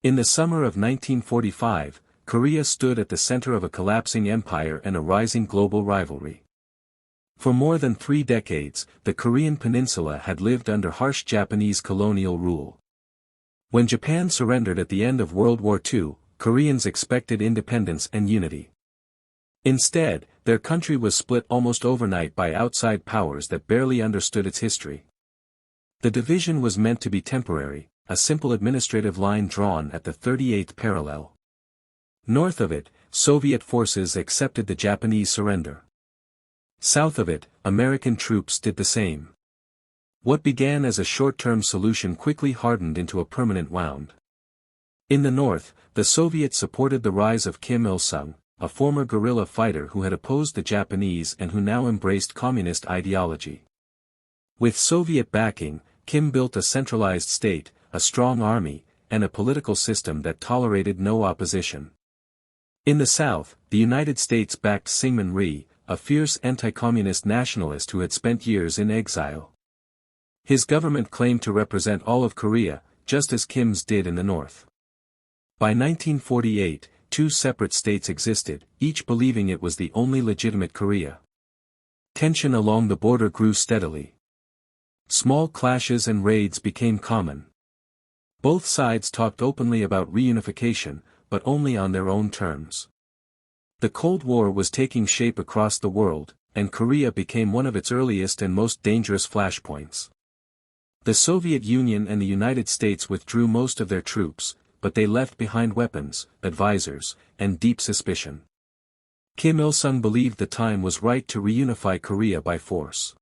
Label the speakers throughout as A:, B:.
A: In the summer of 1945, Korea stood at the center of a collapsing empire and a rising global rivalry. For more than 3 decades, the Korean peninsula had lived under harsh Japanese colonial rule. When Japan surrendered at the end of World War II, Koreans expected independence and unity. Instead, their country was split almost overnight by outside powers that barely understood its history. The division was meant to be temporary, a simple administrative line drawn at the 38th parallel. North of it, Soviet forces accepted the Japanese surrender. South of it, American troops did the same. What began as a short-term solution quickly hardened into a permanent wound. In the north, the Soviets supported the rise of Kim Il-sung, a former guerrilla fighter who had opposed the Japanese and who now embraced communist ideology. With Soviet backing, Kim built a centralized state, a strong army, and a political system that tolerated no opposition. In the south, the United States backed Syngman Rhee, a fierce anti-communist nationalist who had spent years in exile. His government claimed to represent all of Korea, just as Kim's did in the north. By 1948, 2 separate states existed, each believing it was the only legitimate Korea. Tension along the border grew steadily. Small clashes and raids became common. Both sides talked openly about reunification, but only on their own terms. The Cold War was taking shape across the world, and Korea became one of its earliest and most dangerous flashpoints. The Soviet Union and the United States withdrew most of their troops, but they left behind weapons, advisors, and deep suspicion. Kim Il-sung believed the time was right to reunify Korea by force.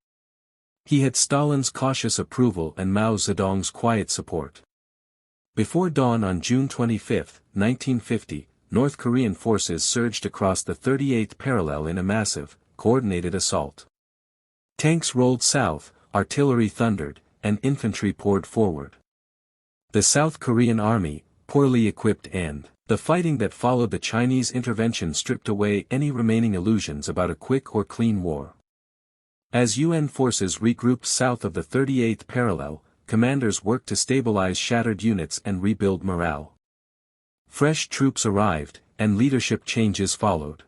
A: He had Stalin's cautious approval and Mao Zedong's quiet support. Before dawn on June 25, 1950, North Korean forces surged across the 38th parallel in a massive, coordinated assault. Tanks rolled south, artillery thundered, and infantry poured forward. The South Korean army, poorly equipped and the fighting that followed the Chinese intervention stripped away any remaining illusions about a quick or clean war. As UN forces regrouped south of the 38th parallel, commanders worked to stabilize shattered units and rebuild morale. Fresh troops arrived, and leadership changes followed.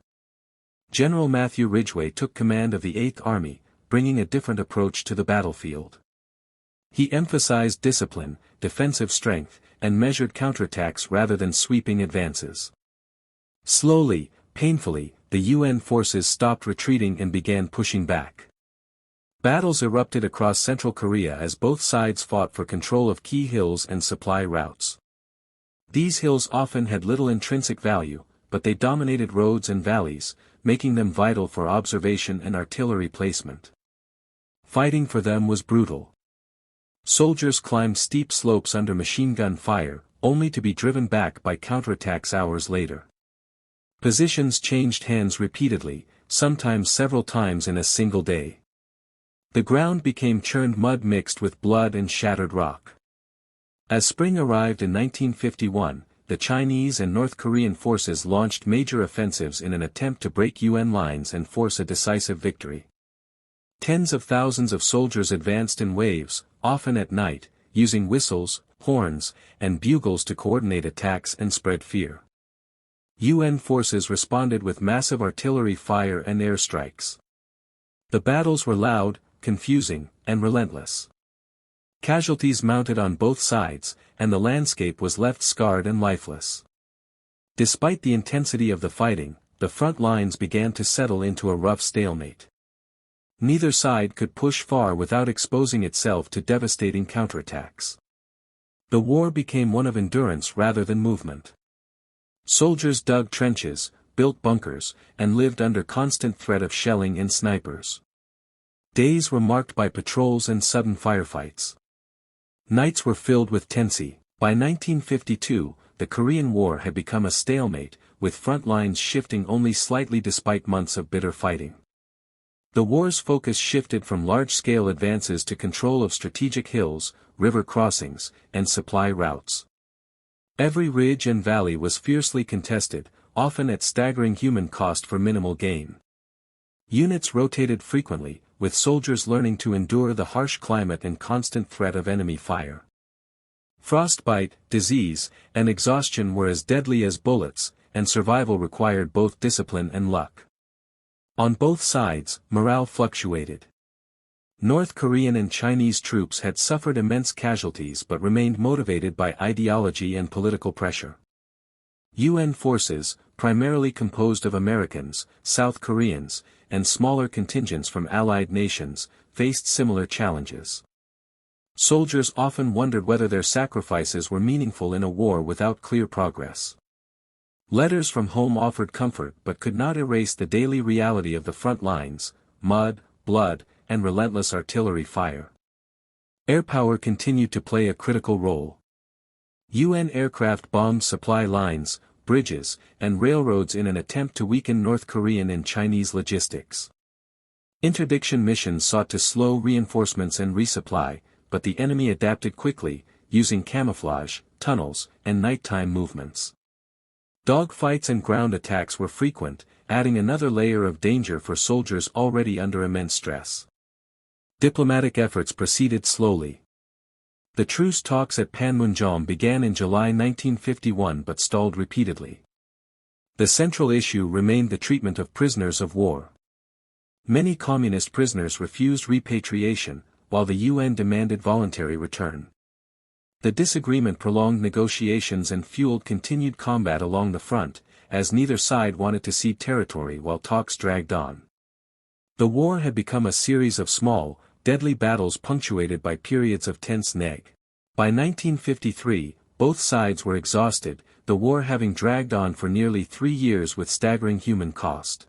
A: General Matthew Ridgway took command of the 8th Army, bringing a different approach to the battlefield. He emphasized discipline, defensive strength, and measured counterattacks rather than sweeping advances. Slowly, painfully, the UN forces stopped retreating and began pushing back. Battles erupted across central Korea as both sides fought for control of key hills and supply routes. These hills often had little intrinsic value, but they dominated roads and valleys, making them vital for observation and artillery placement. Fighting for them was brutal. Soldiers climbed steep slopes under machine gun fire, only to be driven back by counterattacks hours later. Positions changed hands repeatedly, sometimes several times in a single day. The ground became churned mud mixed with blood and shattered rock. As spring arrived in 1951, the Chinese and North Korean forces launched major offensives in an attempt to break UN lines and force a decisive victory. Tens of thousands of soldiers advanced in waves, often at night, using whistles, horns, and bugles to coordinate attacks and spread fear. UN forces responded with massive artillery fire and airstrikes. The battles were loud, confusing, and relentless. Casualties mounted on both sides, and the landscape was left scarred and lifeless. Despite the intensity of the fighting, the front lines began to settle into a rough stalemate. Neither side could push far without exposing itself to devastating counterattacks. The war became one of endurance rather than movement. Soldiers dug trenches, built bunkers, and lived under constant threat of shelling and snipers. Days were marked by patrols and sudden firefights. Nights were filled with tensy. By 1952, the Korean War had become a stalemate, with front lines shifting only slightly despite months of bitter fighting. The war's focus shifted from large-scale advances to control of strategic hills, river crossings, and supply routes. Every ridge and valley was fiercely contested, often at staggering human cost for minimal gain. Units rotated frequently, with soldiers learning to endure the harsh climate and constant threat of enemy fire. Frostbite, disease, and exhaustion were as deadly as bullets, and survival required both discipline and luck. On both sides, morale fluctuated. North Korean and Chinese troops had suffered immense casualties but remained motivated by ideology and political pressure. UN forces, primarily composed of Americans, South Koreans, and smaller contingents from allied nations, faced similar challenges. Soldiers often wondered whether their sacrifices were meaningful in a war without clear progress. Letters from home offered comfort but could not erase the daily reality of the front lines: mud, blood, and relentless artillery fire. Air power continued to play a critical role. UN aircraft bombed supply lines, bridges, and railroads in an attempt to weaken North Korean and Chinese logistics. Interdiction missions sought to slow reinforcements and resupply, but the enemy adapted quickly, using camouflage, tunnels, and nighttime movements. Dogfights and ground attacks were frequent, adding another layer of danger for soldiers already under immense stress. Diplomatic efforts proceeded slowly. The truce talks at Panmunjom began in July 1951 but stalled repeatedly. The central issue remained the treatment of prisoners of war. Many communist prisoners refused repatriation, while the UN demanded voluntary return. The disagreement prolonged negotiations and fueled continued combat along the front, as neither side wanted to cede territory while talks dragged on. The war had become a series of small, deadly battles punctuated by periods of tense neg. By 1953, both sides were exhausted, the war having dragged on for nearly 3 years with staggering human cost.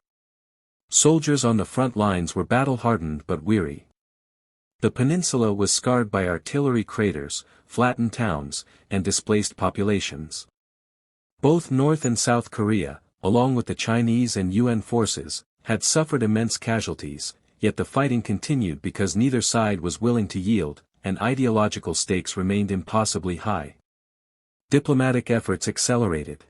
A: Soldiers on the front lines were battle-hardened but weary. The peninsula was scarred by artillery craters, flattened towns, and displaced populations. Both North and South Korea, along with the Chinese and UN forces, had suffered immense casualties, yet the fighting continued because neither side was willing to yield, and ideological stakes remained impossibly high. Diplomatic efforts accelerated.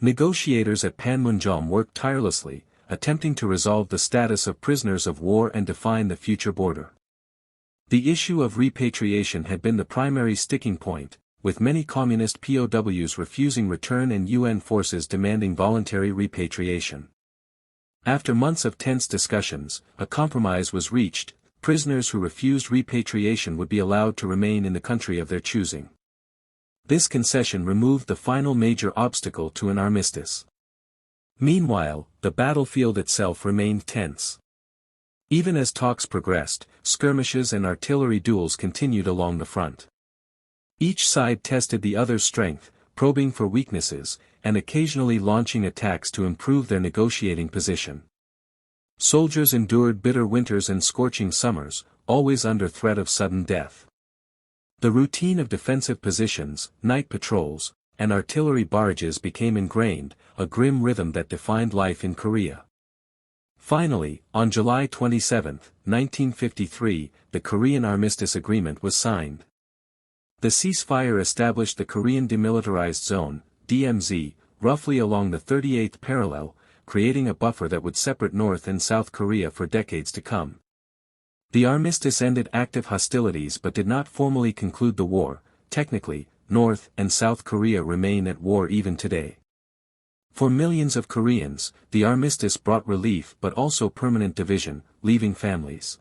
A: Negotiators at Panmunjom worked tirelessly, attempting to resolve the status of prisoners of war and define the future border. The issue of repatriation had been the primary sticking point, with many communist POWs refusing return and UN forces demanding voluntary repatriation. After months of tense discussions, a compromise was reached: prisoners who refused repatriation would be allowed to remain in the country of their choosing. This concession removed the final major obstacle to an armistice. Meanwhile, the battlefield itself remained tense. Even as talks progressed, skirmishes and artillery duels continued along the front. Each side tested the other's strength, probing for weaknesses, and occasionally launching attacks to improve their negotiating position. Soldiers endured bitter winters and scorching summers, always under threat of sudden death. The routine of defensive positions, night patrols, and artillery barrages became ingrained, a grim rhythm that defined life in Korea. Finally, on July 27, 1953, the Korean Armistice Agreement was signed. The ceasefire established the Korean Demilitarized Zone, DMZ, roughly along the 38th parallel, creating a buffer that would separate North and South Korea for decades to come. The armistice ended active hostilities but did not formally conclude the war. Technically, North and South Korea remain at war even today. For millions of Koreans, the armistice brought relief but also permanent division, leaving families